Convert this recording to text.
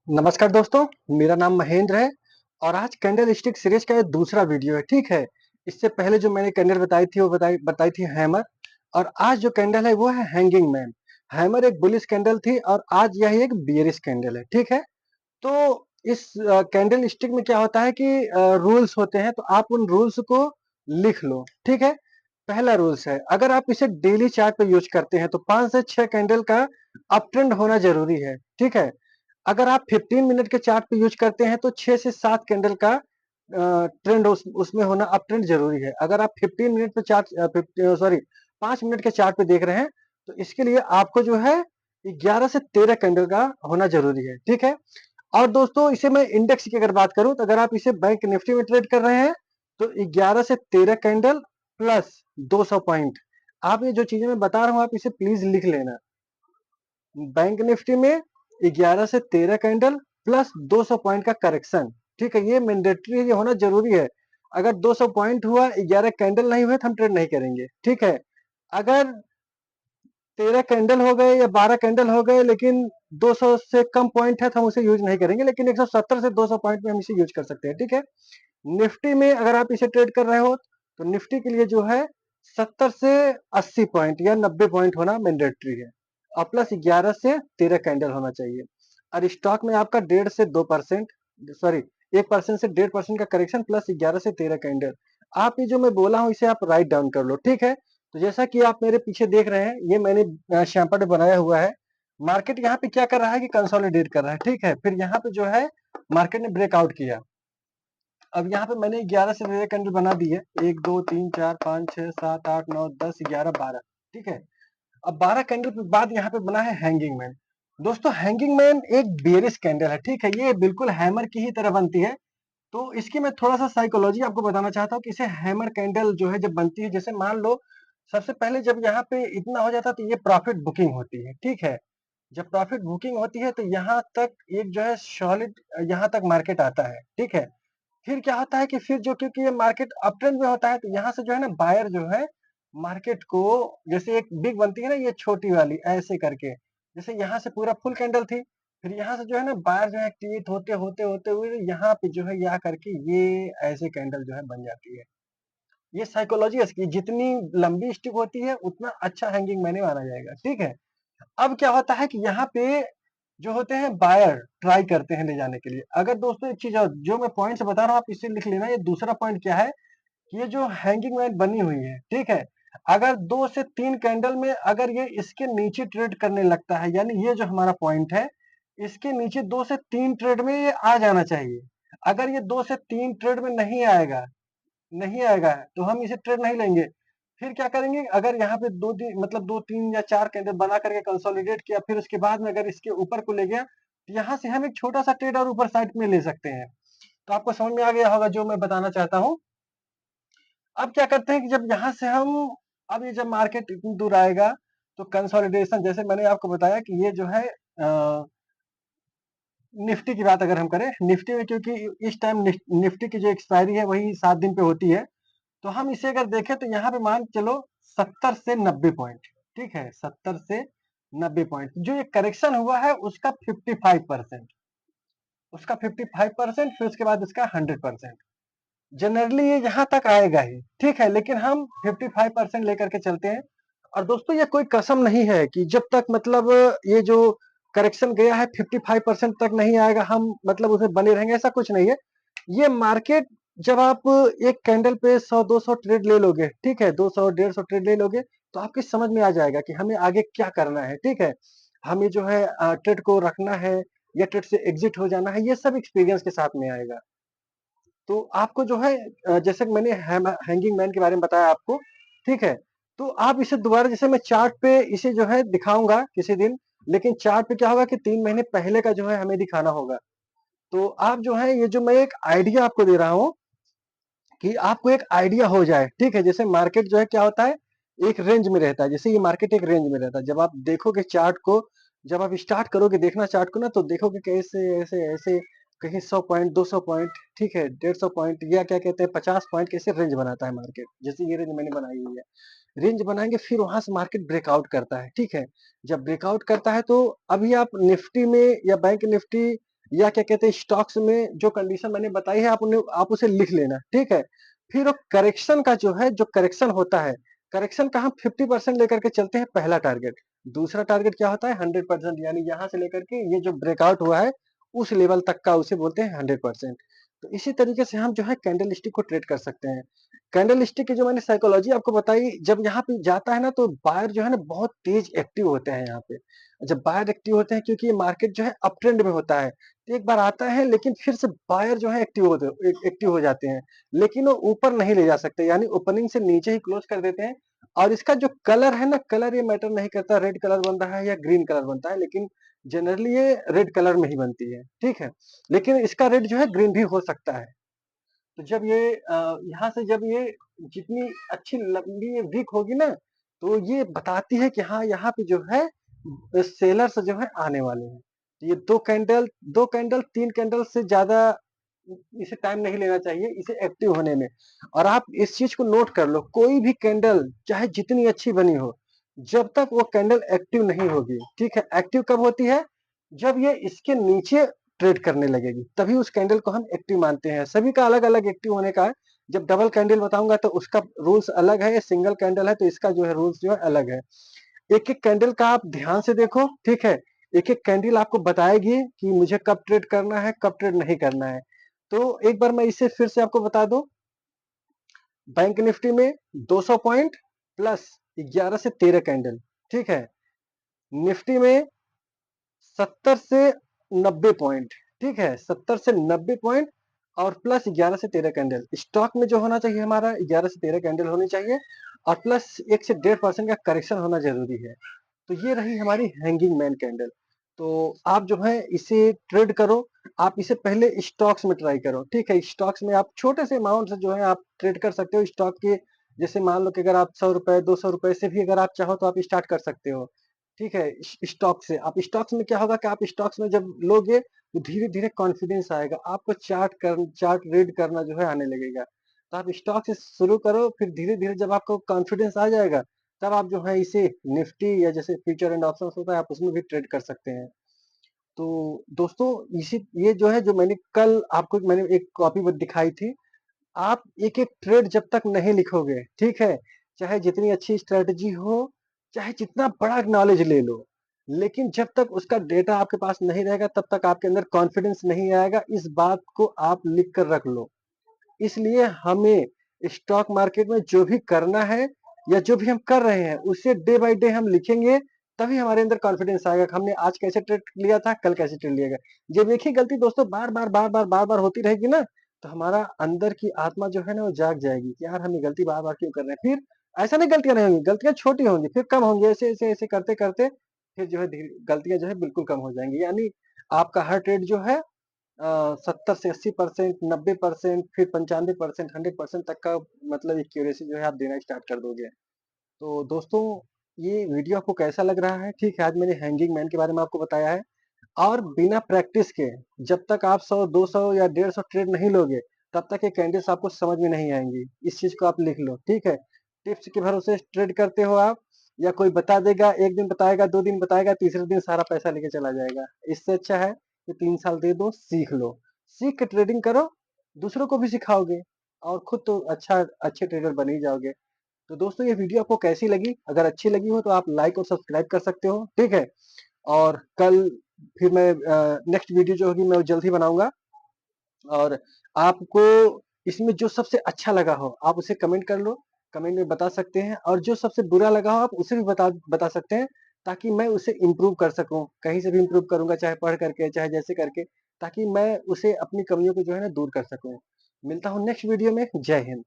नमस्कार दोस्तों, मेरा नाम महेंद्र है और आज कैंडल स्टिक सीरीज का ये दूसरा वीडियो है, ठीक है? इससे पहले जो मैंने कैंडल बताई थी वो बताई बताई थी हैमर और आज जो कैंडल है वो है हैंगिंग मैन। हैमर एक बुलिश कैंडल थी और आज यह एक बियरिश कैंडल है, ठीक है? तो इस कैंडल स्टिक में क्या होता है कि रूल्स होते हैं तो आप उन रूल्स को लिख लो, ठीक है? पहला रूल्स है, अगर आप इसे डेली चार्ट पे यूज़ करते हैं तो 5 से 6 कैंडल का अप ट्रेंड होना ज़रूरी है, ठीक है? अगर आप 15 मिनट के चार्ट पे यूज़ करते हैं तो 6 से 7 कैंडल का ट्रेंड उसमें होना अप ट्रेंड ज़रूरी है। अगर आप 15 मिनट पे 5 मिनट के चार्ट पे देख रहे हैं, तो इसके लिए आपको जो है 11 से 13 कैंडल का होना ज़रूरी है, ठीक है? और दोस्तों इसे मैं इंडेक्स की अगर बात करूँ तो अगर आप इसे बैंक निफ्टी में ट्रेड कर रहे हैं, तो 11 से 13 कैंडल प्लस 200 पॉइंट। आप ये जो चीज़ें मैं बता रहा हूँ आप इसे प्लीज़ लिख लेना। बैंक निफ्टी में 11 से 13 कैंडल प्लस 200 पॉइंट का करेक्शन, ठीक है? ये मैंडेटरी है, ये होना जरूरी है। अगर 200 पॉइंट हुआ 11 कैंडल नहीं हुए तो हम ट्रेड नहीं करेंगे, ठीक है? अगर 13 कैंडल हो गए या 12 कैंडल हो गए लेकिन 200 से कम पॉइंट है तो हम उसे यूज नहीं करेंगे, लेकिन 170 से 200 पॉइंट में हम इसे यूज कर सकते हैं, ठीक है? निफ्टी में अगर आप इसे ट्रेड कर रहे हो तो निफ्टी के लिए जो है 70 से 80 पॉइंट या 90 पॉइंट होना मैंडेटरी है और प्लस 11 से 13 कैंडल होना चाहिए। और स्टॉक में आपका 1.5 से 2% सॉरी 1% से 1.5% का करेक्शन प्लस 11 से 13 कैंडल। आप ये जो मैं बोला हूँ इसे आप राइट डाउन कर लो, ठीक है? तो जैसा कि आप मेरे पीछे देख रहे हैं ये मैंने शैम्पर्ड बनाया हुआ है। मार्केट यहाँ पे क्या कर रहा है कि कंसोलिडेट कर रहा है, ठीक है? फिर यहाँ पे जो है मार्केट ने ब्रेकआउट किया। अब यहाँ पे मैंने 11 से 13 कैंडल बना दी है, 1 2 3 4 5 6 7 8 9 10 11 12, ठीक है? अब 12 कैंडल के बाद यहाँ पे बना है हैंगिंग मैन। दोस्तों हैंगिंग मैन एक बेयरिश कैंडल है, ठीक है? ये बिल्कुल हैमर की ही तरह बनती है। तो इसकी मैं थोड़ा सा साइकोलॉजी आपको बताना चाहता हूँ कि इसे हैमर कैंडल जो है जब बनती है, जैसे मान लो सबसे पहले जब यहाँ पे इतना हो जाता है तो ये प्रॉफिट बुकिंग होती है, ठीक है? जब प्रॉफिट बुकिंग होती है तो यहाँ तक एक जो है सॉलिड यहाँ तक मार्केट आता है, ठीक है? फिर क्या होता है कि फिर जो क्योंकि ये मार्केट अप ट्रेंड में होता है तो यहाँ से जो है ना बायर जो है मार्केट को, जैसे एक बिग बनती है ना ये छोटी वाली ऐसे करके, जैसे यहाँ से पूरा फुल कैंडल थी, फिर यहाँ से जो है ना बायर जो है एक्टिवेट होते होते होते हुए यहाँ पे जो है ये आकर के ये ऐसे कैंडल जो है बन जाती है। ये साइकोलॉजी है इसकी, जितनी लंबी स्टिक होती है उतना अच्छा हैंगिंग मैंने माना जाएगा, ठीक है? अब क्या होता है कि यहाँ पे जो होते हैं बायर ट्राई करते हैं ले जाने के लिए। अगर दोस्तों एक चीज और जो मैं पॉइंट्स बता रहा हूँ आप इसे लिख लेना। ये दूसरा पॉइंट क्या है कि ये जो हैंगिंग मैन बनी हुई है, ठीक है? अगर 2 से 3 कैंडल में अगर ये इसके नीचे ट्रेड करने लगता है, यानी ये जो हमारा पॉइंट है, इसके नीचे 2 से 3 ट्रेड में ये आ जाना चाहिए। अगर ये 2 से 3 ट्रेड में नहीं आएगा तो हम इसे ट्रेड नहीं लेंगे। फिर क्या करेंगे, अगर यहाँ पे 2-3 मतलब 2-3 या 4 कैंडल बना करके कंसोलिडेट किया, फिर उसके बाद में अगर इसके ऊपर को ले गया, तो यहाँ से हम एक छोटा-सा ट्रेड और ऊपर साइड में ले सकते हैं। तो आपको समझ में आ गया होगा जो मैं बताना चाहता हूँ। अब क्या करते हैं कि जब यहाँ से हम अब ये जब मार्केट इतनी दूर आएगा, तो कंसोलिडेशन जैसे मैंने आपको बताया कि ये जो है निफ्टी की बात अगर हम करें, निफ्टी में क्योंकि इस टाइम निफ्टी की जो एक्सपायरी है वही 7 दिन पे होती है, तो हम इसे अगर देखें तो यहाँ पे मान के चलो 70 से 90 पॉइंट, ठीक है? 70 से 90 पॉइंट जो ये करेक्शन हुआ है उसका 55%, उसका 55% फिर उसके बाद इसका 100%। जनरली ये यहाँ तक आएगा ही, ठीक है? लेकिन हम 55% लेकर के चलते हैं। और दोस्तों ये कोई कसम नहीं है कि जब तक मतलब ये जो करेक्शन गया है 55% तक नहीं आएगा हम मतलब उसमें बने रहेंगे, ऐसा कुछ नहीं है। ये मार्केट जब आप एक कैंडल पे 100-200 ट्रेड ले लोगे, ठीक है? 200-150 ट्रेड ले लोगे, तो आपकी समझ में आ जाएगा कि हमें आगे क्या करना है, ठीक है? हमें जो है ट्रेड को रखना है या ट्रेड से एग्जिट हो जाना है, ये सब एक्सपीरियंस के साथ में आएगा। तो आपको जो है जैसे कि मैंने हैंगिंग मैन के बारे में बताया आपको, ठीक है? तो आप इसे दोबारा जैसे मैं चार्ट पे इसे जो है दिखाऊँगा किसी दिन, लेकिन चार्ट पे क्या होगा कि 3 महीने पहले का जो है हमें दिखाना होगा। तो आप जो है ये जो मैं एक आइडिया आपको दे रहा हूँ कि आपको एक आइडिया हो जाए, ठीक है? जैसे मार्केट जो है क्या होता है, एक रेंज में रहता है, जैसे ये मार्केट एक रेंज में रहता है। जब आप देखोगे चार्ट को, जब आप स्टार्ट करोगे देखना चार्ट को ना तो देखोगे कि ऐसे, ऐसे, ऐसे कहीं 100 पॉइंट, 200 पॉइंट, ठीक है? 150 पॉइंट या क्या कहते हैं 50 पॉइंट कैसे रेंज बनाता है मार्केट। जैसे ये रेंज मैंने बनाई हुई है। रेंज बनाएँगे फिर वहाँ से मार्केट ब्रेकआउट करता है, ठीक है? जब ब्रेकआउट करता है तो अभी आप निफ्टी में या बैंक निफ्टी या क्या कहते हैं स्टॉक्स में जो कंडीशन मैंने बताई है आप उसे लिख लेना, ठीक है? फिर वो करेक्शन का जो है, जो करेक्शन होता है, करेक्शन का हम 50% लेकर के चलते हैं पहला टारगेट। दूसरा टारगेट क्या होता है 100%, यानी यहाँ से लेकर के ये जो ब्रेकआउट हुआ है उस लेवल तक का उसे बोलते हैं 100%। तो इसी तरीके से हम जो है कैंडल स्टिक को ट्रेड कर सकते हैं। कैंडल स्टिक की जो मैंने साइकोलॉजी आपको बताई, जब यहाँ पे जाता है ना तो बायर जो है ना बहुत तेज एक्टिव होते हैं यहाँ पे। जब बायर एक्टिव होते हैं क्योंकि ये मार्केट जो है अप ट्रेंड में होता है, तो एक बार आता है लेकिन फिर से बायर जो है एक्टिव हो जाते हैं, लेकिन वो ऊपर नहीं ले जा सकते, यानी ओपनिंग से नीचे ही क्लोज कर देते हैं। और इसका जो कलर है ना, कलर ये मैटर नहीं करता, रेड कलर बन रहा है या ग्रीन कलर बनता है, लेकिन जनरली ये रेड कलर में ही बनती है, ठीक है? लेकिन इसका रेड जो है ग्रीन भी हो सकता है। तो जब ये यहाँ से जब ये जितनी अच्छी लंबी ये वीक होगी ना, तो ये बताती है कि हाँ, यहाँ पे जो है सेलर्स जो है आने वाले हैं। तो ये 2 कैंडल 3 कैंडल से ज़्यादा इसे टाइम नहीं लेना चाहिए इसे एक्टिव होने में। और आप इस चीज़ को नोट कर लो, कोई भी कैंडल चाहे जितनी अच्छी बनी हो, जब तक वो कैंडल एक्टिव नहीं होगी, ठीक है? एक्टिव कब होती है? जब ये इसके नीचे ट्रेड करने लगेगी, तभी उस कैंडल को हम एक्टिव मानते हैं। सभी का अलग-अलग एक्टिव होने का है। जब डबल कैंडल बताऊँगा तो उसका रूल्स अलग है, ये सिंगल कैंडल है तो इसका जो है रूल्स जो है अलग है। एक-एक कैंडल का आप ध्यान से देखो, ठीक है? एक-एक कैंडल आपको बताएगी कि मुझे कब ट्रेड करना है, कब ट्रेड नहीं करना है। तो एक बार मैं इसे फिर से आपको बता दूँ, बैंक निफ्टी में 200 पॉइंट प्लस 11 से 13 कैंडल, ठीक है? निफ्टी में 70 से 90 पॉइंट, ठीक है? 70 से 90 पॉइंट और प्लस 11 से 13 कैंडल। स्टॉक में जो होना चाहिए हमारा 11 से 13 कैंडल होनी चाहिए और प्लस 1 से 1.5% का करेक्शन होना ज़रूरी है। तो ये रही हमारी हैंगिंग मैन कैंडल। तो आप जो है इसे ट्रेड करो, आप इसे पहले स्टॉक्स में ट्राई करो, ठीक है? स्टॉक्स में आप छोटे से अमाउंट से जो है आप ट्रेड कर सकते हो स्टॉक के। जैसे मान लो कि अगर आप ₹100 ₹200 से भी अगर आप चाहो तो आप स्टार्ट कर सकते हो, ठीक है? स्टॉक से आप स्टॉक्स में क्या होगा कि आप स्टॉक्स में जब लोगे तो धीरे-धीरे कॉन्फिडेंस आएगा, आपको चार्ट रीड करना जो है आने लगेगा। तो आप स्टॉक से शुरू करो, फिर धीरे-धीरे जब आपको कॉन्फिडेंस आ जाएगा, तब आप जो है इसे निफ्टी या जैसे फ्यूचर एंड ऑप्शंस होता है आप उसमें भी ट्रेड कर सकते हैं। तो दोस्तों इसी ये जो है जो मैंने कल आपको मैंने एक कॉपी ब दिखाई थी, आप एक-एक ट्रेड जब तक नहीं लिखोगे, ठीक है? चाहे जितनी अच्छी स्ट्रैटेजी हो, चाहे जितना बड़ा नॉलेज ले लो, लेकिन जब तक उसका डेटा आपके पास नहीं रहेगा तब तक आपके अंदर कॉन्फिडेंस नहीं आएगा, इस बात को आप लिख कर रख लो। इसलिए हमें स्टॉक मार्केट में जो भी करना है या जो भी हम कर रहे हैं उसे डे बाय डे हम लिखेंगे, तभी हमारे अंदर कॉन्फिडेंस आएगा कि हमने आज कैसे ट्रेड लिया था, कल कैसे ट्रेड लिया गया। जब एक ही गलती दोस्तों बार-बार होती रहेगी ना, तो हमारा अंदर की आत्मा जो है ना वो जाग जाएगी कि यार हम ये गलती बार-बार क्यों कर रहे हैं। फिर ऐसा नहीं गलतियाँ नहीं होंगी, गलतियाँ छोटी होंगी, फिर कम होंगी, ऐसे करते-करते फिर जो है गलतियाँ जो है बिल्कुल कम हो जाएँगी। यानी आपका हर ट्रेड जो है 70 से 80%, 90%, फिर 95%, 100% तक का मतलब एक्यूरेसी जो है आप देना स्टार्ट कर दोगे। तो दोस्तों ये वीडियो आपको कैसा लग रहा है? ठीक है, आज मैंने हैंगिंग मैन के बारे में आपको बताया है और बिना प्रैक्टिस के जब तक आप 100, 200 या 150 ट्रेड नहीं लोगे, तब तक ये कैंडल्स आपको समझ में नहीं आएँगी। इस चीज़ को आप लिख लो, ठीक है? टिप्स के भरोसे ट्रेड करते हो आप या कोई बता देगा, 1 दिन बताएगा, 2 दिन बताएगा, तीसरे दिन सारा पैसा लेके चला जाएगा। इससे अच्छा है कि 3 साल दे दो, सीख लो। सीख के ट्रेडिंग करो, दूसरों को भी सिखाओगे और खुद तो अच्छे ट्रेडर बन ही जाओगे। तो दोस्तों ये वीडियो आपको कैसी लगी? अगर अच्छी लगी हो तो आप लाइक और सब्सक्राइब कर सकते हो, ठीक है? और कल फिर मैं नेक्स्ट वीडियो जो होगी मैं वो जल्द ही बनाऊँगा और आपको इसमें जो सबसे अच्छा लगा हो, आप उसे कमेंट कर लो, कमेंट में बता सकते हैं और जो सबसे बुरा लगा हो आप उसे भी बता सकते हैं, ताकि मैं उसे इम्प्रूव कर सकूँ। कहीं से भी इम्प्रूव करूँगा, चाहे पढ़ करके, चाहे जैसे करके, ताकि मैं उसे अपनी कमियों को जो है ना दूर कर सकूँ। मिलता हूँ नेक्स्ट वीडियो में, जय हिंद।